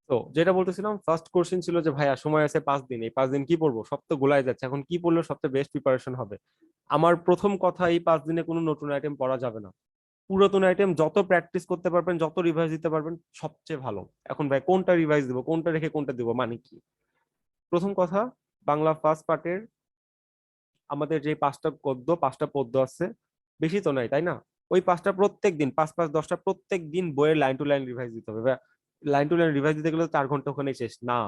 তো যেটা বলতেছিলাম, ফার্স্ট কোশ্চেন ছিল যে ভাইয়া সময় আছে 5 দিন, এই 5 দিন কি পড়বো, সব তো গোলাই যাচ্ছে, এখন কি পড়লে সবচেয়ে বেস্ট প্রিপারেশন হবে? আমার প্রথম কথা, এই 5 দিনে কোনো নতুন আইটেম পড়া যাবে না। পুরাতন আইটেম যত প্র্যাকটিস করতে পারবেন, যত রিভাইজ দিতে পারবেন, সবচেয়ে ভালো। এখন ভাই কোনটা রিভাইজ দিব, কোনটা রেখে কোনটা দিব, মানে কি? প্রথম কথা, বাংলা ফার্স্ট পার্টের আমাদের যে 5টা পদ্য আছে, বেশি তো নাই তাই না? ওই 5টা প্রত্যেক দিন, 5 5 10টা প্রত্যেক দিন বইয়ের লাইন টু লাইন রিভাইজ দিতে হবে। লাইন টু লাইন রিভাইজ দিতে গেলে তো 4 ঘন্টা ওখানে শেষ না।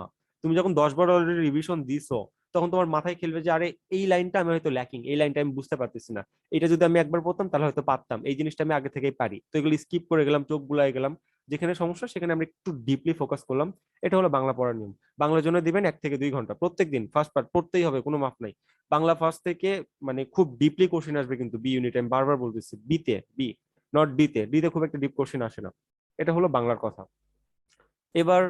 তুমি যখন 10 বার অলরেডি রিভিশন দিছো, তখন তোমার মাথায় খেলবে যে আরে এই লাইনটা আমি হয়তো ল্যাকিং, এই লাইনটা আমি বুঝতে পারতেছি না, এটা যদি আমি একবার পড়তাম তাহলে হয়তো পারতাম, এই জিনিসটা আমি আগে থেকেই পারি। তো এগুলো স্কিপ করে গেলাম, চোখ বুলাই গেলাম, যেখানে সমস্যা সেখানে আমরা একটু ডিপলি ফোকাস করলাম। এটা হলো বাংলা পড়ার নিয়ম। বাংলার জন্য দিবেন 1 থেকে 2 ঘন্টা প্রত্যেক দিন, ফার্স্ট পার্ট পড়তেই হবে, কোনো মাপ নাই। বাংলা ফার্স্ট থেকে মানে খুব ডিপলি কোশ্চেন আসবে, কিন্তু বি ইউনিট, আমি বারবার বলতেছি, বিতে, বি, নট ডিতে। ডিতে খুব একটা ডিপ কোশ্চেন আসে না। এটা হলো বাংলার কথা। এবার,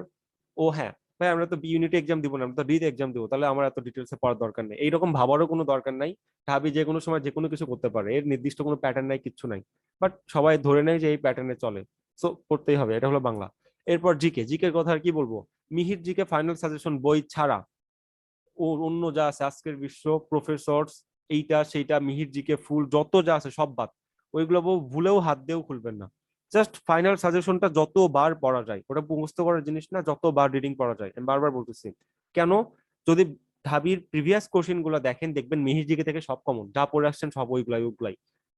ও হ্যাঁ ভাই, আমরা তো বি ইউনিটে এক্সাম দিব না, আমরা তো ডিতে এক্সাম দিব, তাহলে আমার এত ডিটেলসে পড়ার দরকার নেই, এইরকম ভাবারও কোনো দরকার নাই। ভাবি যে কোনো সময় যে কোনো কিছু করতে পারে, এর নির্দিষ্ট কোনো প্যাটার্ন নাই, কিচ্ছু নাই। বাট সবাই ধরে নেয় যে এই প্যাটার্নে চলে। সো পড়তেই হবে, এটা হলো বাংলা। এরপর জিকে, জিকের কথা আর কি বলবো। মিহির জিকে ফাইনাল সাজেশন বই ছাড়া ও অন্য যা আছে, আজকের বিশ্ব, প্রফেসরস, এইটা সেইটা, মিহির জিকে ফুল যত যা আছে সব বাদ। ওইগুলো ভুলেও হাত দিয়েও খুলবেন না। জাস্ট ফাইনাল সাজেশনটা যতবার পড়া যায়, ওটা মুখস্থ করার জিনিস না, যতবার রিডিং পড়া যায়, আমি বারবার বলতেছি। কেন? যদি ঢাবির প্রিভিয়াস কোশ্চেন গুলো দেখেন, দেখবেন মিহির জিকে থেকে সব কমন, যা পড়ে আসছেন সব ওইগুলাই ওইগুলাই,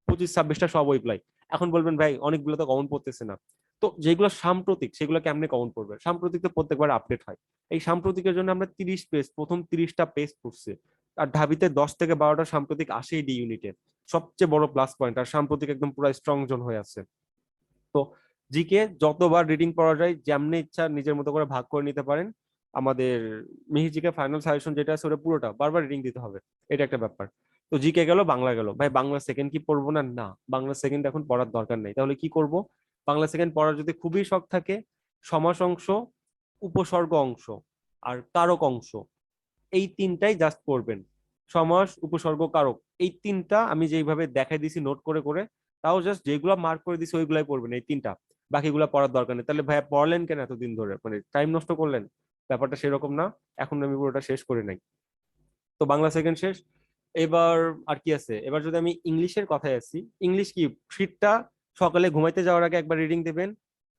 25 26টা সব ওইগুলাই। এখন বলবেন ভাই অনেকগুলো তো কমন পড়তেছে না। তো যেগুলো সাম্প্রতিক সেগুলো কেমনে কমন পড়বে? সাম্প্রতিক তো প্রত্যেকবার আপডেট হয়। এই সাম্প্রতিকের জন্য আমরা 30 পেজ, প্রথম 30টা পেজ পড়ছি। আর ঢাবিতে 10 থেকে 12টা সাম্প্রতিক আসেই ডি ইউনিটে, সবচেয়ে বড় প্লাস পয়েন্ট। আর সাম্প্রতিক একদম পুরো স্ট্রং জোন হয়ে আছে। তো জিকে যতবার রিডিং পড়া যায়, যেমনি ইচ্ছা নিজের মতো করে ভাগ করে নিতে পারেন। আমাদের মিহির জিকে ফাইনাল সাজেশন যেটা আছে ওটা পুরোটা বারবার রিডিং দিতে হবে, এটা একটা ব্যাপার। তো জিকে গেল, বাংলা গেল। ভাই বাংলা সেকেন্ড কি পড়বো না? না, বাংলা সেকেন্ড এখন পড়ার দরকার নেই। তাহলে কি করব? বাংলা সেকেন্ড পড়ার যদি খুবই শখ থাকে, সমাস অংশ, উপসর্গ অংশ, আর কারক অংশ, এই তিনটাই জাস্ট পড়বেন। সমাস, উপসর্গ, কারক, এই তিনটা আমি যেইভাবে দেখাই দিছি নোট করে করে, তাও জাস্ট যেগুলো মার্ক করে দিছি ওইগুলাই পড়বেন, এই তিনটা। বাকিগুলো পড়ার দরকার নেই। তাহলে ভাইয়া পড়লেন কেন এতদিন ধরে, মানে টাইম নষ্ট করলেন? ব্যাপারটা সেরকম না। এখন আমি পুরোটা শেষ করে নাই। তো বাংলা সেকেন্ড শেষ। এবার আর কি আছে? এবার যদি আমি ইংলিশের কথায় আসি, ইংলিশ কি শীটটা সকালে ঘুমাইতে যাওয়ার আগে একবার রিডিং দেবেন,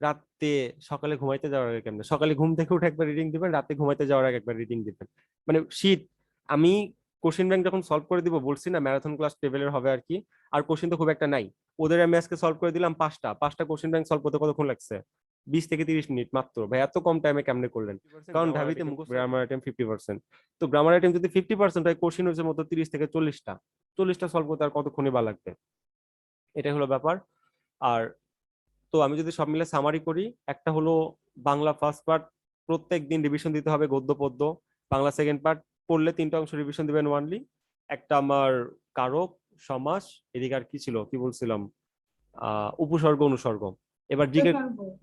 রাতে, সকালে ঘুমাইতে যাওয়ার আগে কেমন, সকালে ঘুম থেকে উঠে একবার রিডিং দিবেন, রাতে ঘুমাইতে যাওয়ার আগে একবার রিডিং দিবেন। মানে শীট, আমি কোশ্চেন ব্যাংক যখন সলভ করে দিব, বলছি না ম্যারাথন ক্লাস লেভেলের হবে আর কি। আর কোশ্চেন তো খুব একটা নাই। ওদের আমি আজকে সলভ করে দিলাম 5টা, 5টা কোশ্চেন ব্যাংক সলভ করতে কতক্ষণ লাগছে? 20 থেকে 30 মিনিট মাত্র। ভাই এত কম টাইমে কেমনে করলেন? কারণ ঢাবিতে মুখস্থ, গ্রামার আইটেম 50%। তো গ্রামার আইটেম যদি 50% হয়, কোশ্চেন হচ্ছে মতো 30 থেকে 40টা। 40টা সলভ করতে আর কতক্ষণই বা লাগবে? এটাই হলো ব্যাপার। আর তো আমি যদি সব মিলে সামারি করি, একটা হলো বাংলা ফার্স্ট পার্ট প্রত্যেক দিন রিভিশন দিতে হবে, গদ্য পদ্য। বাংলা সেকেন্ড পার্ট পড়লে 3টা অংশ রিভিশন দিবেন ওয়ানলি। একটা আমার কারক, সমাস, এদিকে আর কি ছিল, কি বলছিলাম, উপসর্গ, অনুসর্গ। এবার জিকে,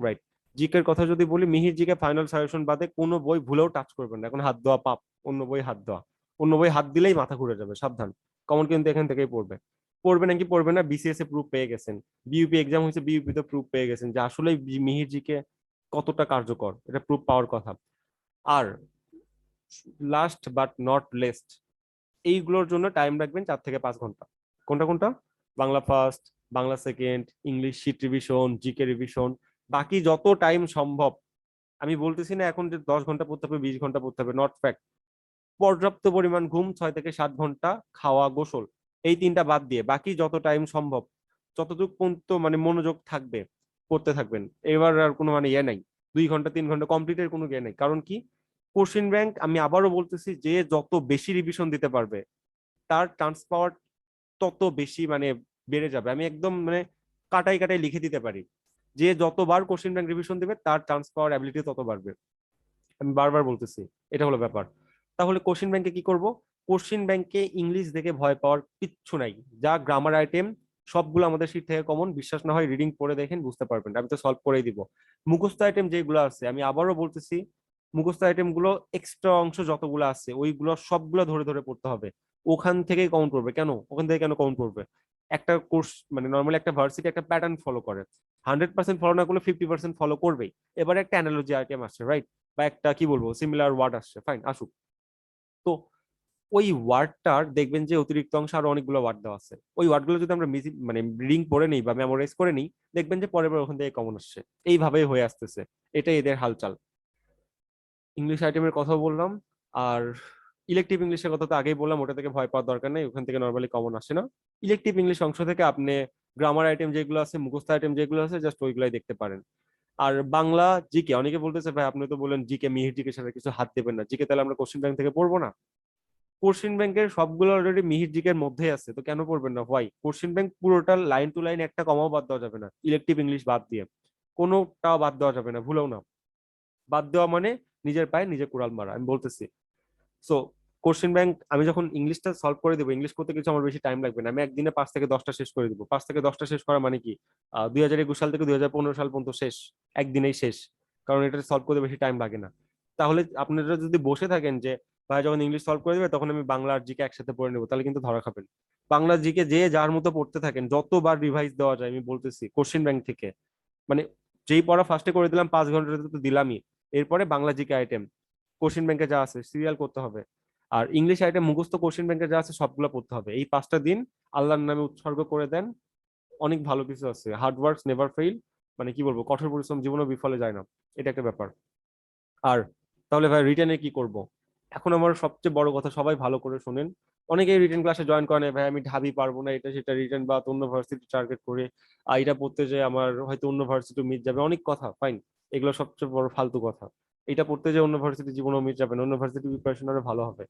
রাইট। জিকের কথা যদি বলি, মিহির জিকে ফাইনাল সাজেশন বাদে কোনো বই ভুলেও টাচ করবেন না, এখন হাত দেওয়া পাপ। অন্য বই হাত দেওয়া, অন্য বই হাত দিলেই মাথা ঘুরে যাবে, সাবধান। কমন কিন্তু এখান থেকেই পড়বে। পড়বে নাকি পড়বে না, বিসিএস এ প্রুফ পেয়ে গেছেন। বিইউপি এক্সাম হয়েছে, বিইউপি তে প্রুফ পেয়ে গেছেন যে আসলে মিহির জিকে কতটা কার্যকর, এটা প্রুফ পাওয়ার কথা। আর লাস্ট বাট নট লেস্ট, এইগুলোর জন্য টাইম রাখবেন 4 থেকে 5 ঘন্টা। কোনটা কোনটা? Bangla first, Bangla second, English sheet revision, GK revision, বাকি যত টাইম সম্ভব। আমি বলতেছি না এখন যে 10 ঘন্টা পড়তে হবে, 20 ঘন্টা পড়তে হবে, নট ফ্যাক্ট। পর্যাপ্ত পরিমাণ ঘুম, 6 থেকে 7 ঘন্টা, খাওয়া, গোসল, এই তিনটা বাদ দিয়ে বাকি যত টাইম সম্ভব, যতটুকু পর্যন্ত মানে মনোযোগ থাকবে পড়তে থাকবেন। এবার আর কোনো মানে ইয়ে নাই, 2 ঘন্টা 3 ঘন্টা কমপ্লিটের কোনো ইয়ে নাই। কারণ কি? কোশ্চিন ব্যাংক, আমি আবারও বলতেছি, যে যত বেশি রিভিশন দিতে পারবে, তার চান্স পাওয়ার তত বেশি মানে বেড়ে যাবে। আমি একদম মানে কাটাই কাটাই লিখে দিতে পারি, যে যতবার কোশ্চেন ব্যাংক রিভিশন দিবে তার চান্স পাওয়ার অ্যাবিলিটি তত বাড়বে। আমি বারবার বলতেছি, এটা হলো ব্যাপার। তাহলে কোশ্চেন ব্যাংকে কি করব? কোশ্চেন ব্যাংকে ইংলিশ দেখে ভয় পাওয়ার কিচ্ছু নাই। যা গ্রামার আইটেম সবগুলো আমাদের শীট থেকে কমন, বিশ্বাস না হয় রিডিং পড়ে দেখেন, বুঝতে পারবেন, আমি তো সলভ করেই দিব। মুখস্থ আইটেম যেগুলো আছে, আমি আবারও বলতেছি, মুখস্থ আইটেম গুলো এক্সট্রা অংশ যতগুলো আছে ওইগুলো সবগুলো ধরে ধরে পড়তে হবে। ওখান থেকেই কাউন্ট করবে। কেন ওখান থেকে কেন কাউন্ট করবে? একটা কোর্স মানে নর্মালি একটা ভার্সিটি একটা প্যাটার্ন ফলো করে, 100% ফলো না করলে 50% ফলো করবেই। এবারে একটা অ্যানালজি আইটেম আসছে, রাইট? বা একটা কি বলবো সিমিলার ওয়ার্ড আসছে, ফাইন আসুক। তো ওই ওয়ার্ডটার দেখবেন যে অতিরিক্ত অংশ আরো অনেকগুলো ওয়ার্ড দেওয়া আছে, ওই ওয়ার্ডগুলো যদি আমরা মানে রিডিং পড়ে নিই বা মেমোরাইজ করে নিই, দেখবেন যে পরের বার ওখান থেকে কমন আসছে। এইভাবেই হয়ে আসতেছে, এটাই এদের হালচাল। ইংলিশ আইটেমের কথা বললাম। আর ইলেকটিভ ইংলিশের কথা তো আগেই বললাম, ওটা থেকে ভয় পাওয়ার দরকার নেই, ওখান থেকে নর্মালি কমন আসে না। ইলেকটিভ ইংলিশ অংশ থেকে আপনি গ্রামার আইটেম যেগুলো আছে, মুখস্থ আইটেম যেগুলো আছে, জাস্ট ওইগুলাই দেখতে পারেন। আর বাংলা জিকে, অনেকে বলতেছে ভাই আপনি তো বলেন জিকে মিহির জিকে সাথে কিছু হাত দেবেন না, জিকে তাহলে আমরা কোশ্চেন ব্যাংক থেকে পড়বো না? কোশ্চেন ব্যাংকের সবগুলো অলরেডি মিহির জিকের মধ্যে আছে, তো কেন পড়বেন না? হোয়াই? কোশ্চেন ব্যাংক পুরোটা লাইন টু লাইন একটা কমাও বাদ দেওয়া যাবে না, ইলেকটিভ ইংলিশ বাদ দিয়ে কোনোটাও বাদ দেওয়া যাবে না, ভুলেও না। বাদ দেওয়া মানে নিজের পায়ে নিজে কুড়াল মারা, আমি বলতেছি। সো কোশ্চেন ব্যাংক আমি যখন ইংলিশটা সলভ করে দেবো, ইংলিশ করতে কিছু আমার বেশি টাইম লাগবে না, আমি একদিনে 5 থেকে 10টা শেষ করে দিব। 5 থেকে 10টা শেষ করা মানে কি 2021 সাল থেকে 2015 সাল পর্যন্ত শেষ, একদিনেই শেষ, কারণ এটা সলভ করতে বেশি টাইম লাগে না। তাহলে আপনারা যদি বসে থাকেন যে ভাই যখন ইংলিশ সলভ করে দেবে তখন আমি বাংলা আর জিকে একসাথে পড়ে নেবো, তাহলে কিন্তু ধরা খাবেন। বাংলা জিকে যে যার মতো পড়তে থাকেন, যতবার রিভাইজ দেওয়া যায় আমি বলতেছি কোশ্চেন ব্যাংক থেকে, মানে যেই পড়া ফার্স্টে করে দিলাম 5 ঘন্টাতে তো দিলামই, এরপরে বাংলা জিকে আইটেম কোশ্চেন ব্যাংকে যা আছে সিরিয়াল করতে হবে। আর ইংলিশ আইটেম মুখস্থ কোশ্চেন ব্যাংকে যা আছে সবগুলো পড়তে হবে। এই 5টা দিন আল্লাহর নামে উৎসর্গ করে দেন, অনেক ভালো কিছু আছে। হার্ড ওয়ার্কস নেভার ফেইল, মানে কি বলবো, কঠোর পরিশ্রম জীবনও বিফলে যায় না, এটা একটা ব্যাপার। আর তাহলে ভাই রিটেনে কি করব? এখন আমার সবচেয়ে বড় কথা, সবাই ভালো করে শুনেন। অনেকেই রিটেন ক্লাসে জয়েন করে না, ভাই আমি ঢাবি পারবো না, এটা সেটা রিটেন বা অন্য ভার্সিটি টার্গেট করে এটা পড়তে যে আমার হয়তো অন্য ভার্সিটি মিট যাবে, অনেক কথা, ফাইন। এগুলো সবচেয়ে বড় ফালতু কথা। এটা পড়তে যে অন্য ভার্সিটি জীবনও মিট যাবে না, অন্য ভার্সিটি প্রিপারেশন আরো ভালো হবে।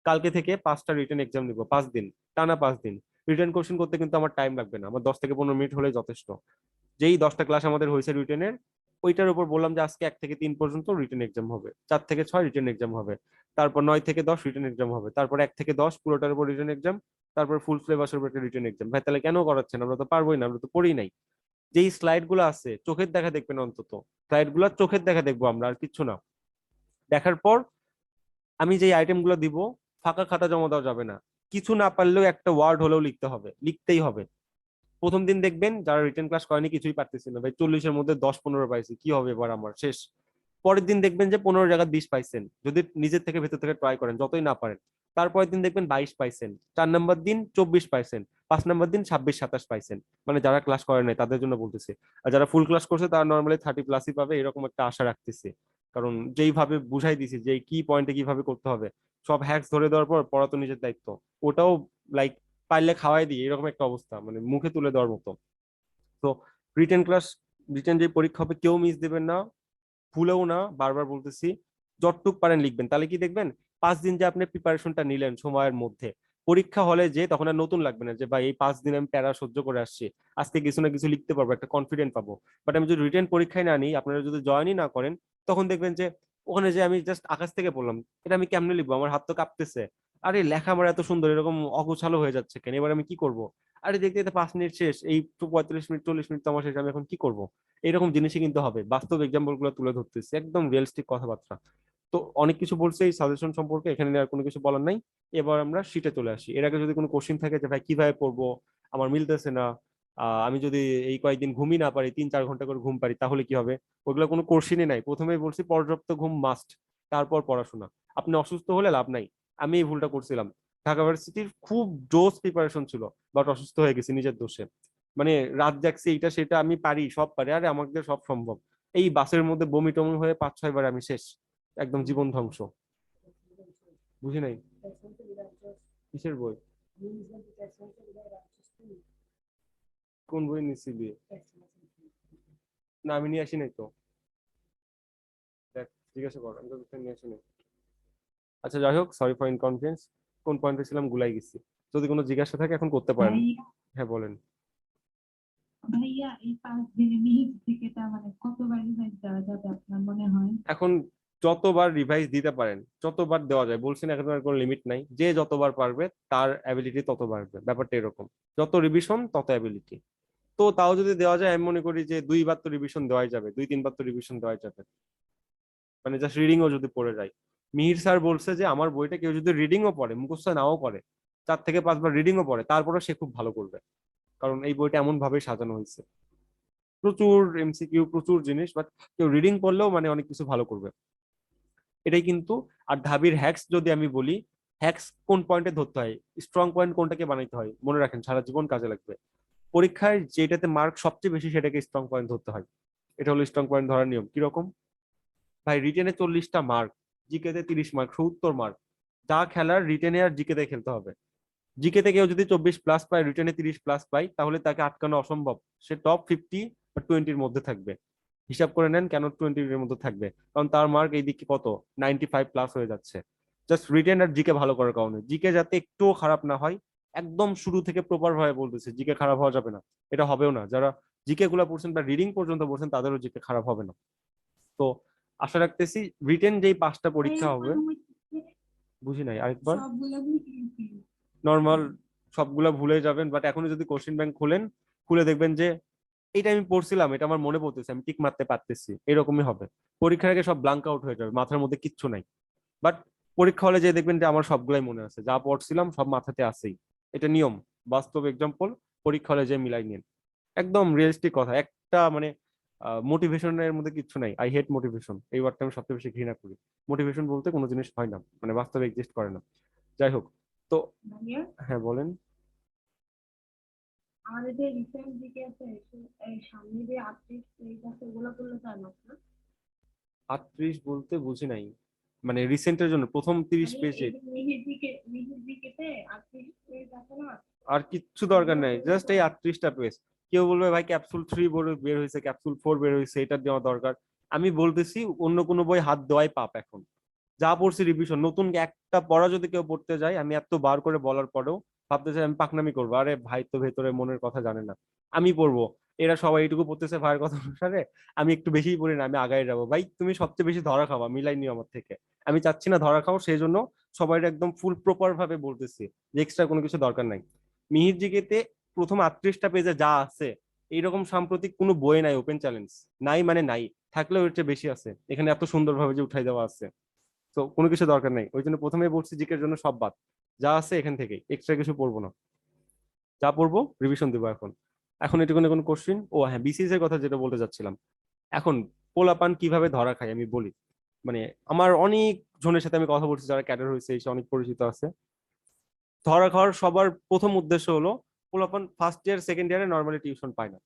কালকে থেকে 5টা রিটেন এক্সাম নিবো, 5 দিন, টানা 5 দিন। রিটেন কোশ্চেন করতে কিন্তু আমার টাইম লাগবে না, আমার 10 থেকে 15 মিনিট হলে যথেষ্ট। যেই 10টা ক্লাস আমাদের হয়েছে রিটেনের, ওইটার উপর বললাম যে আজকে 1 থেকে 3 পর্যন্ত রিটেন এক্সাম হবে, 4 থেকে 6 রিটেন এক্সাম হবে, তারপর 9 থেকে 10 রিটেন এক্সাম হবে, তারপর 1 থেকে 10 পুরোটার উপর রিটেন এক্সাম, তারপর ফুল সিলেবাসের উপর একটা রিটেন এক্সাম। ভাই তাহলে কেন করাচ্ছেন? আমরা তো পারবোই না, আমরা তো পড়ি নাই। যেই স্লাইড গুলো আছে চোখের দেখা দেখবেন, অন্তত স্লাইড গুলো চোখের দেখা দেখবো আমরা, আর কিচ্ছু না। দেখার পর আমি যেই আইটেম গুলো দিব, ফাঁকা খাতা জমা দেওয়া যাবে না। কিছু না পারলেও একটা ওয়ার্ড হলেও লিখতে হবে, লিখতেই হবে। প্রথম দিন দেখবেন যারা রিটেন ক্লাস করেনি কিছুই পারতেছি না, ভাই 40-এর মধ্যে 10-15 পাইছি, কি হবে এবার আমার, শেষ। পরের দিন দেখবেন যে 15 জায়গায় 20 পাইছেন, যদি নিজের থেকে ভেতর থেকে ট্রাই করেন যতই না পারেন। তারপরের দিন দেখবেন 22 পাইছেন, 4 নম্বর দিন 24 পাইছেন, 5 নম্বর দিন 26-27 পাইছেন। মানে যারা ক্লাস করে নাই তাদের জন্য বলতেছি। আর যারা ফুল ক্লাস করছে তারা নর্মালি 30+ পাবে, এরকম একটা আশা রাখতেছি। কারণ যেইভাবে বুঝাই দিছি যে কি পয়েন্টে কিভাবে করতে হবে, সব হ্যাক্স ধরে দেওয়ার পর পড়া তো নিজের দায়িত্ব, ওটাও লাইক পারলে খাওয়াই দিই, এরকম একটা অবস্থা, মানে মুখে তুলে দেওয়ার মতো। তো রিটেন ক্লাস, রিটেন যে পরীক্ষা হবে কেউ মিস দিবেন না, ভুলেও না, বারবার বলতেছি। যতটুক পারেন লিখবেন, তাহলে কি দেখবেন 5 দিন যে আপনি প্রিপারেশনটা নিলেন সময়ের মধ্যে, পরীক্ষা হলে যে তখন আর নতুন লাগবে না যে ভাই এই 5 দিন আমি প্যারা সহ্য করে আসছি, আজকে কিছু না কিছু লিখতে পারবো, একটা কনফিডেন্ট পাবো। বাট আমি যদি রিটেন পরীক্ষায় না নিই, আপনারা যদি জয়েনই না করেন, তখন দেখবেন যে ওখানে যে আমি জাস্ট আকাশ থেকে পড়লাম, এটা আমি কেমনে লিখবো, আমার হাত তো কাঁপতেছে, আরে লেখা আমার এত সুন্দর এরকম অগোছালো হয়ে যাচ্ছে কেন, এবার আমি কি করব? আরে দেখতে দেখতে 5 মিনিট শেষ, এই 45 মিনিট 40 মিনিট তো আমার শেষ, আমি এখন কি করব? এরকম জিনিসই কিন্তু হবে, বাস্তব এক্সাম্পল গুলো তুলে ধরতেছি, একদম রিয়েলিস্টিক কথাবার্তা। তো অনেক কিছু বলছে এই সাজেশন সম্পর্কে, এখানে আর কোনো কিছু বলার নাই। এবার আমরা শীটে চলে আসি। এর আগে যদি কোনো কোশ্চিন থাকে যে ভাই কিভাবে পড়বো, আমার মিলতেছে না, আমি যদি এই কয়েকদিন ঘুমই না পারি, 3-4 ঘন্টা করে ঘুম পারি, তাহলে কি হবে? ওগুলো কোনো কোশ্চিনই নাই, প্রথমেই বলছি পর্যাপ্ত ঘুম মাস্ট, তারপর পড়াশোনা। আপনি অসুস্থ হলে লাভ নাই, আমি এই ভুলটা করছিলাম। ঢাকা ভার্সিটির খুব জোস প্রিপারেশন ছিল, বাট অসুস্থ হয়ে গেছি নিজের দোষে। মানে রাত জাগছি, এইটা সেটা আমি পারি, সব পারি, আরে আমাদের সব সম্ভব। এই বাসের মধ্যে বমি টমি হয়ে 5-6 বার আমি শেষ, একদম জীবন ধ্বংস। বুঝি নাই, কিসের বই? কোন বই নিছিলি? না আমি নিয়ে আসি নাই তো, দেখ জিজ্ঞাসা কর, আমি তো নিয়ে আসি নাই। আচ্ছা যাই হোক, সরি ফর ইনকনভিনিয়েন্স। কোন পয়েন্টে ছিলাম গুলাই গেছি। যদি কোনো জিজ্ঞাসা থাকে এখন করতে পারেন। ভাইয়া হ্যাঁ বলেন। ভাইয়া এই 5 দিনে মিহির থেকে মানে কতবার রিভাইজ দেওয়া যাবে আপনার মনে হয়? এখন যতবার রিভাইজ দিতে পারেন ততবার দেওয়া যায়, বলছি না, এখন আর কোনো লিমিট নাই, যে যতবার পারবে তার অ্যাবিলিটি তত বাড়বে, ব্যাপারটা এরকম। যত রিভিশন তত অ্যাবিলিটি। তো তাও যদি দেওয়া যায়, আমি মনে করি যে 2 বার তো রিভিশন দেওয়াই যাবে, 2-3 বার তো রিভিশন দেওয়াই যাবে, মানে জাস্ট রিডিংও যদি পড়ে যায়। মিহির স্যার বলছে যে আমার বইটা কেউ যদি রিডিংও পড়ে, মুখস্থ নাও করে, 4 থেকে 5 বার রিডিংও পড়ে, তারপরে সে খুব ভালো করবে। কারণ এই বইটা এমন ভাবে সাজানো হয়েছে, প্রচুর এমসিকিউ, প্রচুর জিনিস, বাট কেউ রিডিং পড়লেও মানে অনেক কিছু ভালো করবে। এটাই কিন্তু। আর ঢাবির হ্যাক্স যদি আমি বলি, হ্যাক্স কোন পয়েন্টে ধরতে হয়, স্ট্রং পয়েন্ট কোনটাকে বানাইতে হয়, মনে রাখেন সারা জীবন কাজে লাগবে। পরীক্ষায় যেটাতে মার্ক সবচেয়ে বেশি সেটাকে স্ট্রং পয়েন্ট ধরতে হয়। এটা হলো স্ট্রং পয়েন্ট ধরার নিয়ম। কিরকম? ভাই রিটেনে 40টা মার্ক, জিকে তে 30 মার্ক, 70 মার্ক। যা খেলার রিটেনে আর জিকে তে খেলতে হবে। জিকে তে কেউ যদি 24 প্লাস পায়, রিটেনে 30 প্লাস পায়, তাহলে তাকে আটকানো অসম্ভব। সে টপ 50 বা 20-র মধ্যে থাকবে। হিসাব করে নেন কেন 20-র মধ্যে থাকবে, কারণ তার মার্ক এই দিকে কত, 95 প্লাস হয়ে যাচ্ছে। জাস্ট রিটেন আর জিকে ভালো করার কারণে। জিকে যাতে একটুও খারাপ না হয়, একদম শুরু থেকে প্রপার ভাবে বলতেছে, জিকে খারাপ হওয়া যাবে না। এটা হবেও না। যারা জিকে গুলা পড়ছেন বা রিডিং পর্যন্ত পড়ছেন তাদেরও জিকে খারাপ হবে না। তো আশা রাখতেছি রিটেন যেই 5টা পরীক্ষা হবে। বুঝি নাই, আরেকবার। সবগুলো বুঝে গেছি। নর্মাল সবগুলা ভুলে যাবেন, বাট এখনো যদি কোশ্চেন ব্যাংক খুলেন, খুলে দেখবেন যে এটা আমি পড়ছিলাম, এটা আমার মনে পড়তেছে, আমি টিক মারতে পারতেছি, এরকমই হবে। পরীক্ষার আগে সব ব্লাঙ্ক আউট হয়ে যাবে, মাথার মধ্যে কিচ্ছু নাই। বাট পরীক্ষা হলে যে দেখবেন যে আমার সবগুলাই মনে আছে, যা পড়ছিলাম সব মাথাতে আছেই। এটা নিয়ম, বাস্তব এক্সাম্পল। পরীক্ষা হলে যে মিলাই নিন। একদম রিয়েলিস্টিক কথা, একটা মানে মোটিভেশনের মধ্যে কিচ্ছু নাই। আই হেট মোটিভেশন, এই ওয়ার্ডটা আমি সবচেয়ে বেশি ঘৃণা করি। মোটিভেশন বলতে কোনো জিনিস হয় না, মানে বাস্তবে এক্সিস্ট করে না। যাই হোক। তো ভাইয়া, হ্যাঁ বলেন। আমাদের যে রিসেন্ট দিকে আছে, এই সামনে যে আর্টিস্ট পেজ আছে ওগুলো করলে তো না? 38 বলতে বুঝি নাই, মানে রিসেন্টের জন্য প্রথম 30 মানে পেজে? এই যে মিহির দিকেতে আর্টিস্ট পেজ আছে না, আর কিচ্ছু দরকার ওগুলো নাই, করলে জাস্ট তো এই 38টা পেজ। কেউ বলবে ভাই ক্যাপসুল 3 বের হয়েছে, ক্যাপসুল 4 বের হয়েছে, এটা দেওয়া দরকার। আমি বলতেছি অন্য কোনো বই হাত দেওয়াই পাপ এখন। যা পড়ছি রিভিশন, নতুন একটা পড়া যদি কেউ পড়তে যায়, আমি এত বার করে বলার পরেও ভাবতেছে আমি পাকনামি করবো। আরে ভাই তো ভেতরে মনের কথা জানে না। আমি পড়বো, এরা সবাই এইটুকু পড়তেছে ভাইয়ের কথা অনুসারে, আমি একটু বেশি পড়ি না, আমি আগায় যাবো। ভাই তুমি সবচেয়ে বেশি ধরা খাওয়া, মিলাই নিও আমার থেকে। আমি চাচ্ছি না ধরা খাও, সেই জন্য সবাই একদম ফুল প্রপার ভাবে বলতেছি যে এক্সট্রা কোনো কিছু দরকার নাই। মিহির জিকেতে প্রথম 38টা পেজে যা আছে, এইরকম সাম্প্রতিক কোনো বই নাই। ওপেন চ্যালেঞ্জ, নাই মানে নাই। থাকলেও এর চেয়ে বেশি আছে এখানে, এত সুন্দরভাবে যে উঠাই দেওয়া আছে। তো কোনো কিছু দরকার নাই, ওই জন্য প্রথমেই বলছি জিকের জন্য সব বাদ। যা আছে এখান থেকেই, এক্সট্রা কিছু পড়বো না। যা পড়বো রিভিশন দেবো এখন। এখন এটুকুনে কোনো কোশ্চিন, ও হ্যাঁ বিসিএস এর কথা যেটা বলতে যাচ্ছিলাম। এখন পোলাপান কিভাবে ধরা খায় আমি বলি। মানে আমার অনেক জনের সাথে আমি কথা বলছি যারা ক্যাডার হয়েছে, এসে অনেক পরিচিত আছে। ধরা খাওয়ার সবার প্রথম উদ্দেশ্য হলো, পোলাপান ফার্স্ট ইয়ার সেকেন্ড ইয়ারে নর্মালি টিউশন পায় না।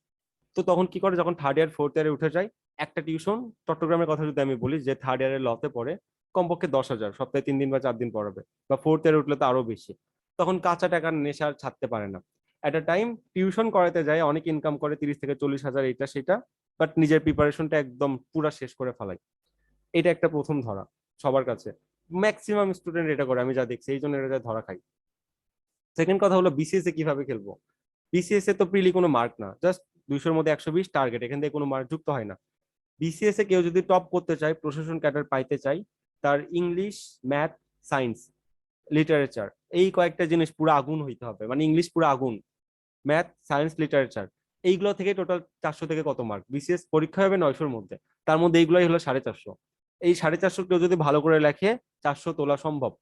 তো তখন কি করে, যখন থার্ড ইয়ার ফোর্থ ইয়ারে উঠে যায়, একটা টিউশন, চট্টগ্রামের কথা যদি আমি বলি, যে থার্ড ইয়ারের লতে পড়ে, কমপক্ষে 10,000, সপ্তাহে 3 দিন বা 4 দিন পড়াবে। বা ফোর্থ ইয়ারে উঠলে তো আরো বেশি। তখন কাঁচা টাকার নেশার ছাড়তে পারে না। এট আ টাইম টিউশন করাতে যায়, অনেক ইনকাম করে 30 থেকে 40 হাজার, এটা সেটা। বাট নিজের প্রিপারেশনটা একদম পুরা শেষ করে ফেলায়। এটা একটা প্রথম ধরা সবার কাছে। ম্যাক্সিমাম স্টুডেন্ট এটা করে, আমি যা দেখছি, এই জন্য এটা ধরা খাই। সেকেন্ড কথা হলো বিসিএস এ কিভাবে খেলবো। বিসিএস এ তো প্রিলি কোনো মার্ক না, জাস্ট 200-র মধ্যে 120 টার্গেট, এখান থেকে কোনো মার্ক যুক্ত হয় না। বিসিএস এ কেউ যদি টপ করতে চায়, প্রশাসন ক্যাডার পাইতে চায়, তার ইংলিশ, ম্যাথ, সায়েন্স, লিটারেচার, এই কয়েকটা জিনিস পুরো আগুন হইতে হবে। মানে ইংলিশ পুরো আগুন, ম্যাথ, সায়েন্স, লিটারেচার, এইগুলো থেকে টোটাল 400 থেকে কত মার্ক, বিসিএস পরীক্ষা হবে 900-র মধ্যে। তার মধ্যে এইগুলাই হলো 450। এই 450 কেউ যদি ভালো করে লেখে, 400 তোলা সম্ভব।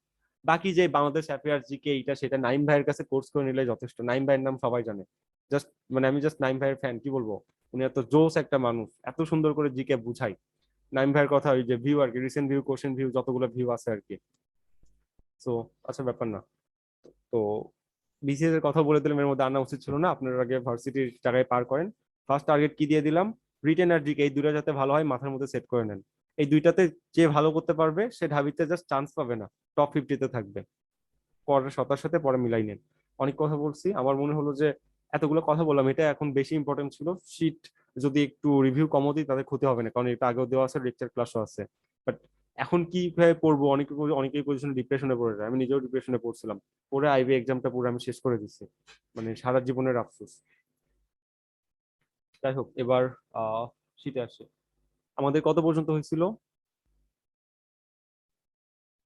বাকি যে বাংলাদেশ অ্যাফেয়ার্স, জিকে, এইটা সেটা নাইম ভাইয়ের কাছে কোর্স করে নিলে যথেষ্ট। নাইম ভাইয়ের নাম সবাই জানে। জাস্ট মানে আমি জাস্ট নাইম ভাইয়ের ফ্যান, কি বলবো। উনি এত জোস একটা মানুষ, এত সুন্দর করে জিকে বুঝাই। নাইম ভাইয়ের কথা, ওই যে ভিউ আর কি, রিসেন্ট ভিউ, কোশ্চেন ভিউ, যতগুলো ভিউ আছে আর কি। তো আচ্ছা, ব্যাপার না। তো বিসিএস এর কথা বলে দিলাম, এর মধ্যে আনা উচিত ছিল না। আপনার আগে ভার্সিটির জায়গায় পার করেন। ফার্স্ট টার্গেট কি দিয়ে দিলাম, রিটেন আর জিকে, এই দুইটা যাতে ভালো হয় মাথার মধ্যে সেট করে নেন। এই দুইটাতে যে ভালো করতে পারবে সে ঢাবিতে জাস্ট চান্স পাবে না, টপ 50-তে থাকবে। পরে শতার সাথে পরে মিলাই নেন। অনেক কথা বলছি, আমার মনে হলো যে এতগুলো কথা বললাম, এটা এখন বেশি ইম্পর্টেন্ট ছিল। শীট যদি একটু রিভিউ কমও দিই তাদের ক্ষতি হবে না, কারণ এটা আগেও দেওয়া আছে, লেকচার ক্লাসও আছে। বাট এখন কিভাবে পড়বো, অনেকেই পজিশনে ডিপ্রেশনে পড়ে যায়, আমি নিজেও ডিপ্রেশনে পড়ছিলাম। পরে আইবি এক্সামটা পুরো আমি শেষ করে দিচ্ছি, মানে সারা জীবনের আফসোস। যাই হোক, এবার শীতে আসে। আমাদের কত পর্যন্ত হয়েছিল?